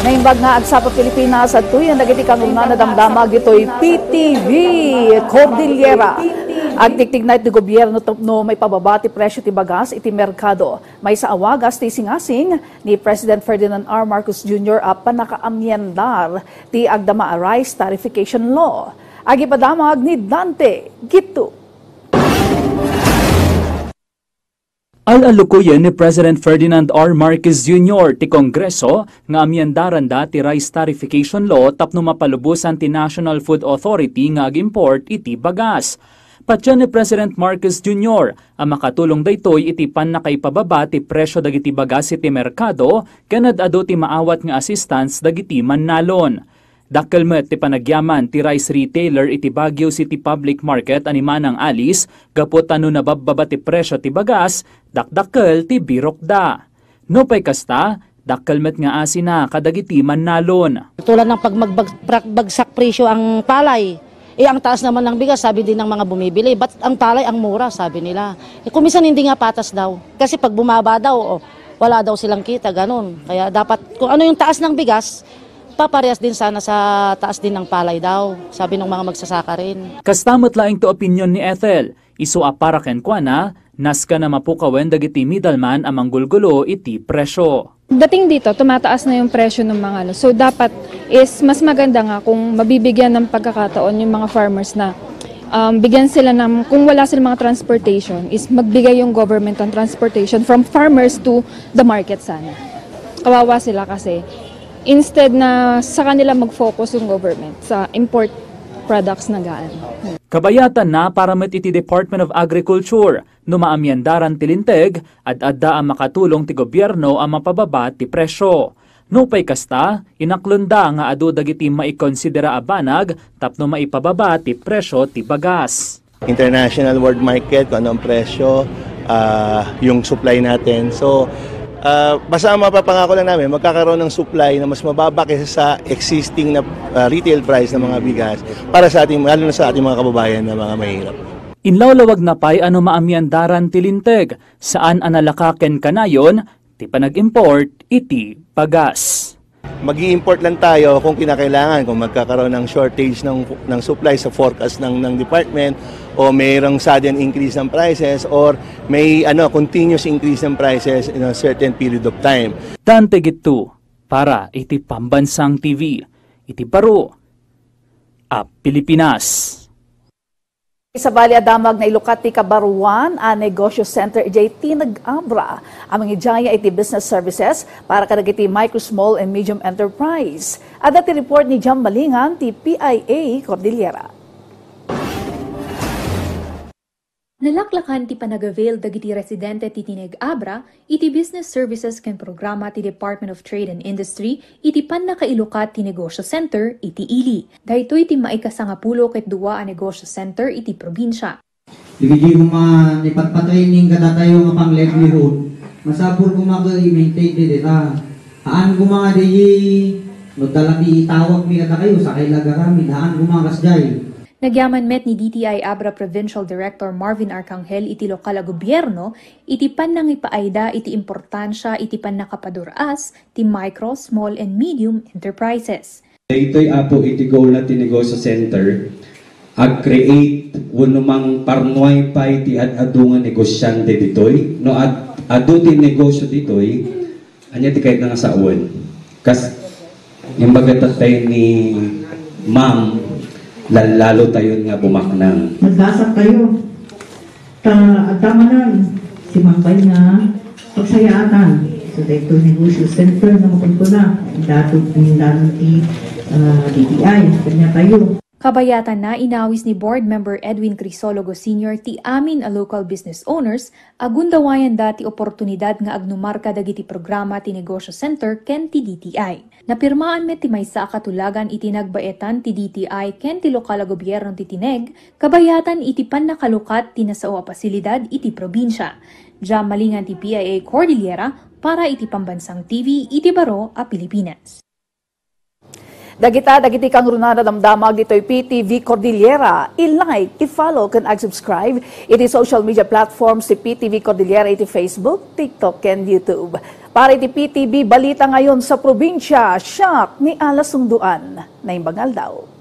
Naimbag nga at sa Pilipinas at tuyan nagitikang una na damdamag ito'y PTV Cordillera. Ang tiktig na iti gobyerno no may pababati presyo ti bagas iti merkado. May sa awagas ti singasing ni President Ferdinand R. Marcos Jr. a panakaamyendar ti agdama a rice tarification law. Agipadamag ni Dante Gitu. Al-alukuyan ni President Ferdinand R. Marcos Jr. ti Kongreso nga amyendaran da ti rice tarification law tapno mapalubusan ti National Food Authority nga ag-import iti bagas. Patyan ni President Marcos Jr. ang makatulong daytoy iti panakaipababa ti presyo dagiti bagas iti merkado kanad adu ti maawat nga assistance dagiti mannalon. Dakkel met ti panagyaman ti rice retailer iti Baguio City Public Market animanang alis gapot ano nabababa ti presyo ti bagas dakdakkel ti birokda. No pay kasta dakkel met nga asina kadagiti mannalon. Tulad ng pagmagbagsak presyo ang palay. Ang taas naman ng bigas, sabi din ng mga bumibili. Ba't ang palay ang mura, sabi nila. Kung minsan hindi nga patas daw. Kasi pag bumaba daw, wala daw silang kita, ganun. Kaya dapat, kung ano yung taas ng bigas, paparehas din sana sa taas din ng palay daw, sabi ng mga magsasaka rin. Kastamot laing to opinion ni Ethel, isu aparaken kwa na, naska na mapukawen dagiti middleman amang gulgulo iti presyo. Dating dito, tumataas na yung presyo ng mga so dapat is mas maganda nga kung mabibigyan ng pagkakataon yung mga farmers na bigyan sila ng, kung wala silang mga transportation, is magbigay yung government ng transportation from farmers to the market sana. Kawawa sila kasi. Instead na sa kanila mag-focus yung government sa import products na gaan. Kabayatan na para met iti Department of Agriculture no maamyendaran tilinteg at adda ang makatulong ti gobyerno ang mapababa ti presyo. No pay kasta, inaklunda nga adu dagiti maikonsidera a banag tapno maipababa ti presyo ti bagas. International world market kung anong presyo, yung supply natin. So basta ang mapapangako lang namin, magkakaroon ng supply na mas mababa kaysa sa existing na retail price ng mga bigas para sa ating, lalo na sa ating mga kababayan na mga mahirap. Inlawlawag na pay ano maamyandaran tilinteg, saan analakaken kanayon, ti panag-import iti bagas. Mag-i-import lang tayo kung kinakailangan, kung magkakaroon ng shortage ng supply sa forecast ng department o mayroong sudden increase ng prices or may continuous increase ng prices in a certain period of time. Dante Gitu para iti Pambansang TV, iti Baro, Pilipinas. Sa Bali Adamag na ilukat ti Kabaruan a Negosyo Center ijay tinag-abra ang mga ijaya iti business services para kadagiti micro, small and medium enterprise. At iti report ni Jam Malingan ti PIA Cordillera. Nalaklakan ti panag-avail dagiti residente ti tinag-abra iti business services ken programa ti Department of Trade and Industry iti pannakailukat ti negosyo center iti ili. Daytoy ti maikasangapulo ket dua a negosyo center iti probinsya. Ibigay mo mga ipagpatraining kadatayo nga pang livelihood. Masabor ko mag-i-maintain di dita. Haan ko mga di magdalaki itawag mi kada kayo sa kailagaramid. Haan ko mga kasjay. Nagyaman met ni DTI Abra Provincial Director Marvin Arcangel iti lokal a gobyerno iti pannangipaayda iti importansya iti pannakapaduras ti micro, small and medium enterprises. Ito'y apo iti goal na ti negosyo center ag-create wunumang parnoy pa iti adungan negosyante ditoy no adu ti negosyo ditoy anya ti kahit nga sa uwan kas yung bagatatay ni ma'am lalo tayo nga bumaknang. Magdasap kayo. Tama na. Si Mambay na pagsayatan. So, dito negosyo center na mapunto na. Dato ti DTI. Kanya tayo. Kabayatan na inawis ni Board Member Edwin Crisologo Sr. ti amin a local business owners agundawayan dati oportunidad nga agnumarka dagiti programa ti negosyo center ken ti DTI. Napirmaan met ti maysa a katulagan iti nagbaetan ti DTI ken ti lokal a gobyerno ti tineg, kabayatan iti pannakalukat ti nasao a pasilidad iti probinsya. Jam Malingan ti PIA Cordillera para iti Pambansang TV iti Baro a Pilipinas. Dagiti kang runana damdamag dito'y PTV Cordillera. I-like, i-follow, kan ag-subscribe. Iti social media platforms si PTV Cordillera, iti Facebook, TikTok, and YouTube. Para iti PTV Balita ngayon sa probinsya, siyak ni Alas Sunduan na imbangal daw.